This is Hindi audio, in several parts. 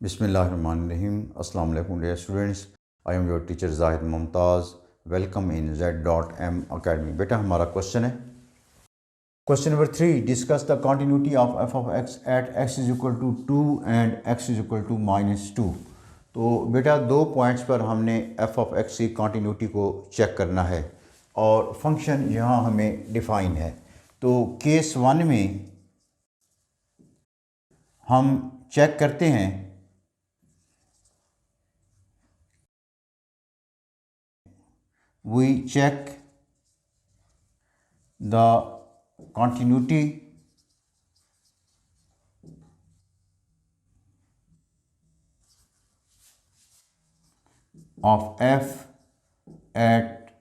बिस्मिल्लाहिर्रहमानिर्रहीम। अस्सलाम वालेकुम dear students, I am your teacher Zahid Mumtaz. Welcome in Z.M academy. बेटा हमारा क्वेश्चन है, question number 3, discuss the continuity of f of x at x is equal to 2 and x is equal to -2। तो बेटा दो पॉइंट्स पर हमने एफ ऑफ एक्स की कॉन्टीन्यूटी को चेक करना है और फंक्शन यहाँ हमें डिफ़ाइन है। तो केस 1 में हम चेक करते हैं we check the continuity of f at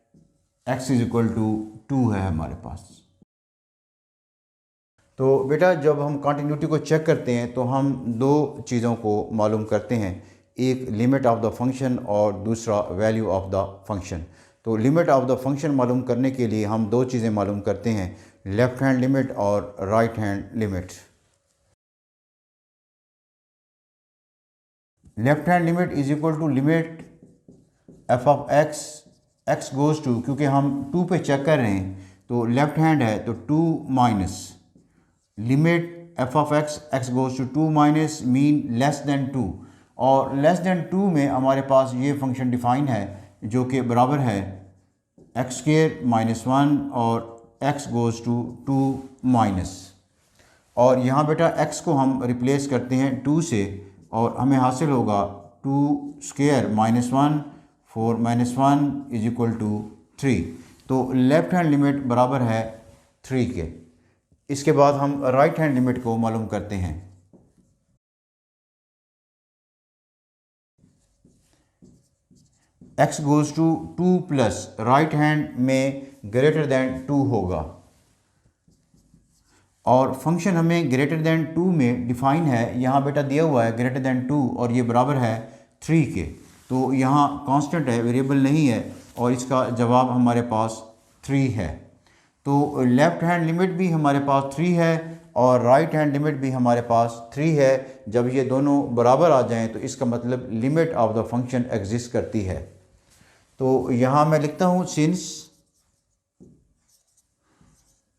x is equal to 2 है हमारे पास। तो बेटा जब हम कॉन्टीन्यूटी को चेक करते हैं तो हम दो चीज़ों को मालूम करते हैं, एक लिमिट ऑफ द फंक्शन और दूसरा वैल्यू ऑफ द फंक्शन। तो लिमिट ऑफ द फंक्शन मालूम करने के लिए हम दो चीज़ें मालूम करते हैं, लेफ़्ट हैंड लिमिट और right hand limit. Left hand limit is equal to limit f of x, x goes to, क्योंकि हम 2 पे चेक कर रहे हैं तो लेफ़्ट हैंड है तो 2 minus limit f of x, x goes to 2 minus mean less than 2, और लेस दैन 2 में हमारे पास ये फंक्शन डिफ़ाइन है जो कि बराबर है एक्स स्क्वायर -1 और एक्स गोज़ टू 2 माइनस, और यहाँ बेटा एक्स को हम रिप्लेस करते हैं 2 से और हमें हासिल होगा 2 स्क्वायर -1 4 -1 इज इक्वल टू 3। तो लेफ़्ट हैंड लिमिट बराबर है 3 के। इसके बाद हम राइट हैंड लिमिट को मालूम करते हैं। x goes to 2 plus right hand में ग्रेटर दैन 2 होगा, और फंक्शन हमें ग्रेटर दैन 2 में डिफ़ाइन है, यहाँ बेटा दिया हुआ है ग्रेटर दैन 2 और ये बराबर है 3 के। तो यहाँ कांस्टेंट है, वेरिएबल नहीं है, और इसका जवाब हमारे पास 3 है। तो लेफ़्ट हैंड लिमिट भी हमारे पास 3 है और राइट हैंड लिमिट भी हमारे पास 3 है। जब ये दोनों बराबर आ जाएं तो इसका मतलब limit of the function exist करती है। तो यहाँ मैं लिखता हूँ since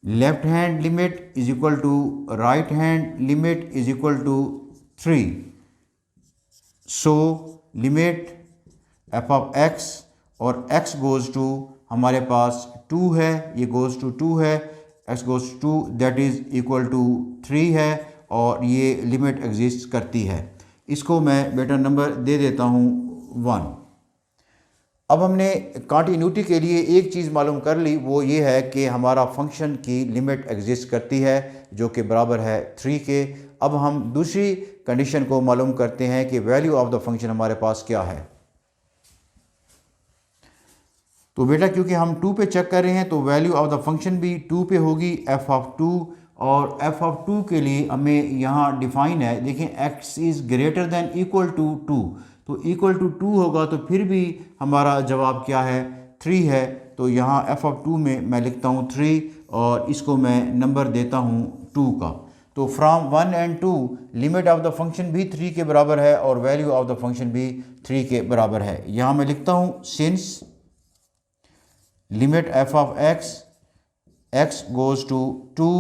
left hand limit is equal to right hand limit is equal to 3, so limit f of x और एक्स गोज़ टू हमारे पास 2 है, ये गोज़ टू 2 है, x goes to that is equal to 3 है, और ये लिमिट एग्जिस्ट करती है। इसको मैं बेटा नंबर दे देता हूँ 1। अब हमने कॉन्टीन्यूटी के लिए एक चीज़ मालूम कर ली, वो ये है कि हमारा फंक्शन की लिमिट एग्जिस्ट करती है जो कि बराबर है 3 के। अब हम दूसरी कंडीशन को मालूम करते हैं कि वैल्यू ऑफ द फंक्शन हमारे पास क्या है। तो बेटा क्योंकि हम 2 पे चेक कर रहे हैं तो वैल्यू ऑफ द फंक्शन भी 2 पे होगी, एफ ऑफ 2, और एफ ऑफ 2 के लिए हमें यहाँ डिफ़ाइन है, देखें x is greater than equal to 2, तो इक्वल टू 2 होगा तो फिर भी हमारा जवाब क्या है 3 है। तो यहाँ एफ ऑफ 2 में मैं लिखता हूँ 3 और इसको मैं नंबर देता हूँ 2 का। तो from 1 and 2 limit of the function भी 3 के बराबर है और वैल्यू ऑफ द फंक्शन भी 3 के बराबर है। यहाँ मैं लिखता हूँ since limit f of x, x goes to 2,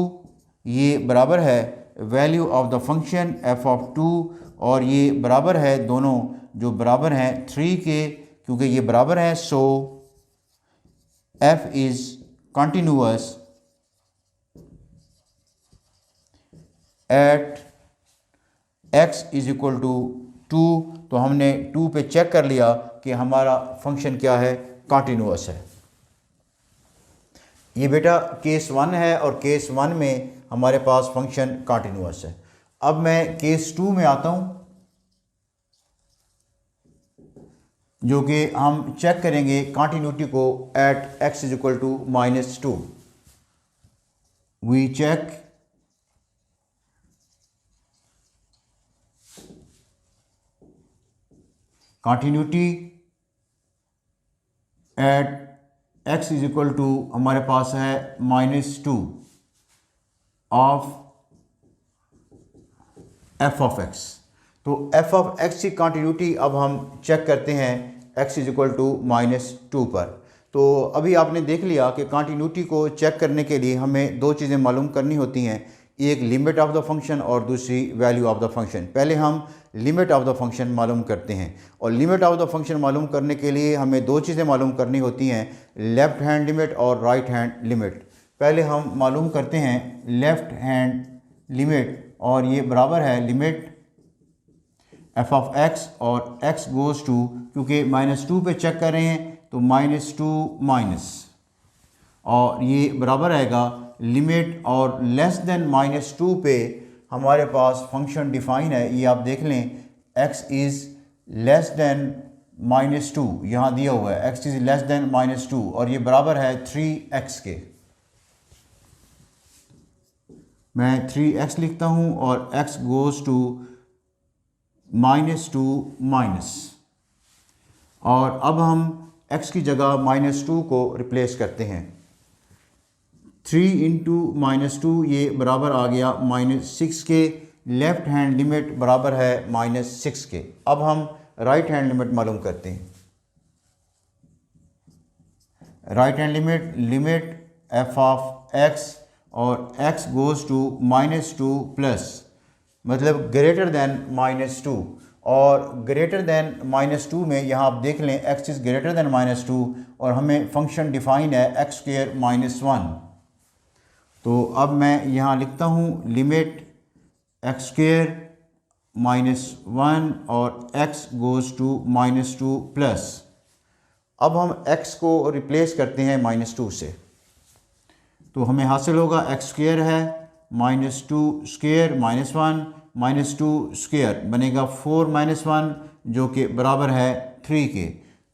ये बराबर है value of the function f of 2, और ये बराबर है दोनों जो बराबर हैं 3 के, क्योंकि ये बराबर है, so f is continuous at x is equal to 2। तो हमने 2 पे चेक कर लिया कि हमारा फंक्शन क्या है, कंटिन्यूअस है। ये बेटा केस 1 है और केस 1 में हमारे पास फंक्शन कंटिन्यूअस है। अब मैं केस 2 में आता हूँ जो कि हम चेक करेंगे कंटिन्यूटी को at x is equal to -2। We check continuity at x is equal to हमारे पास है -2 ऑफ f ऑफ x। तो एफ ऑफ एक्स की कॉन्टीन्यूटी अब हम चेक करते हैं x इज इक्वल टू -2 पर। तो अभी आपने देख लिया कि कॉन्टीन्यूटी को चेक करने के लिए हमें दो चीज़ें मालूम करनी होती हैं, एक लिमिट ऑफ द फंक्शन और दूसरी वैल्यू ऑफ द फंक्शन। पहले हम लिमिट ऑफ द फंक्शन मालूम करते हैं, और लिमिट ऑफ द फंक्शन मालूम करने के लिए हमें दो चीज़ें मालूम करनी होती हैं, लेफ़्ट हैंड लिमिट और राइट हैंड लिमिट। पहले हम मालूम करते हैं लेफ़्ट हैंड लिमिट, और ये बराबर है लिमिट एफ ऑफ एक्स और x गोज़ टू, क्योंकि -2 पे चेक कर रहे हैं तो -2 माइनस, और ये बराबर आएगा लिमिट, और लेस देन -2 पे हमारे पास फंक्शन डिफाइन है, ये आप देख लें, x इज़ लेस देन -2 यहाँ दिया हुआ है, x इज़ लेस देन -2, और ये बराबर है 3x के। मैं 3x लिखता हूँ और x गोज़ टू -2 माइनस, और अब हम x की जगह -2 को रिप्लेस करते हैं। 3 इंटू -2 ये बराबर आ गया -6 के। लेफ़्ट हैंड लिमिट बराबर है -6 के। अब हम राइट हैंड लिमिट मालूम करते हैं। Right hand limit, limit f of x और x गोज़ टू -2 प्लस, मतलब ग्रेटर दैन -2, और ग्रेटर दैन -2 में यहाँ आप देख लें x इज़ ग्रेटर दैन -2, और हमें फंक्शन डिफाइन है x² -1। तो अब मैं यहाँ लिखता हूँ लिमिट x² -1 और x गोज़ टू -2 प्लस। अब हम x को रिप्लेस करते हैं -2 से, तो हमें हासिल होगा x² है -2² -1 -2 स्क्वायर बनेगा 4 -1, जो कि बराबर है 3 के।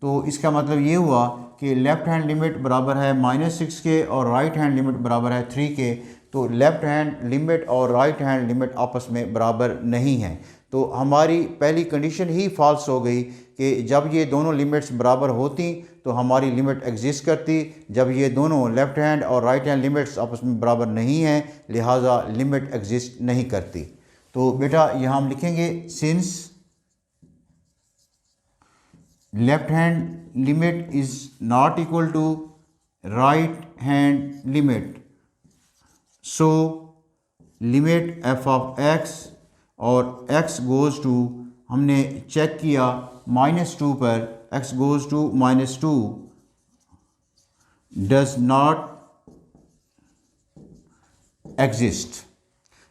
तो इसका मतलब ये हुआ कि लेफ़्ट हैंड लिमिट बराबर है -6 के और राइट हैंड लिमिट बराबर है 3 के। तो लेफ़्ट हैंड लिमिट और राइट हैंड लिमिट आपस में बराबर नहीं हैं। तो हमारी पहली कंडीशन ही फॉल्स हो गई कि जब ये दोनों लिमिट्स बराबर होती तो हमारी लिमिट एग्जिस्ट करती। जब ये दोनों लेफ़्ट हैंड और राइट हैंड लिमिट्स आपस में बराबर नहीं हैं, लिहाजा लिमिट एग्जिस्ट नहीं करती। तो बेटा यहाँ हम लिखेंगे since left hand limit is not equal to right hand limit, so limit f of x और x गोज़ टू, हमने चेक किया -2 पर, x goes to -2 does not exist.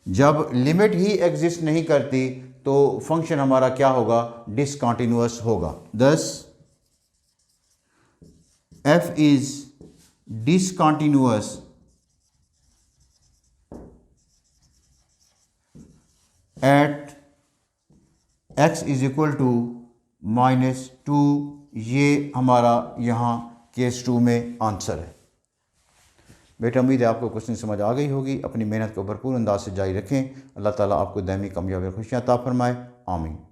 जब लिमिट ही एग्जिस्ट नहीं करती तो फंक्शन हमारा क्या होगा, डिसकंटिन्यूअस होगा। thus f is discontinuous at x is equal to -2। ये हमारा यहाँ केस 2 में आंसर है। बेटा उम्मीद है आपको क्वेश्चन समझ आ गई होगी। अपनी मेहनत को भरपूर अंदाज से जारी रखें। अल्लाह ताला आपको दायमी कामयाबी और खुशियाँ अता फरमाए। आमीन।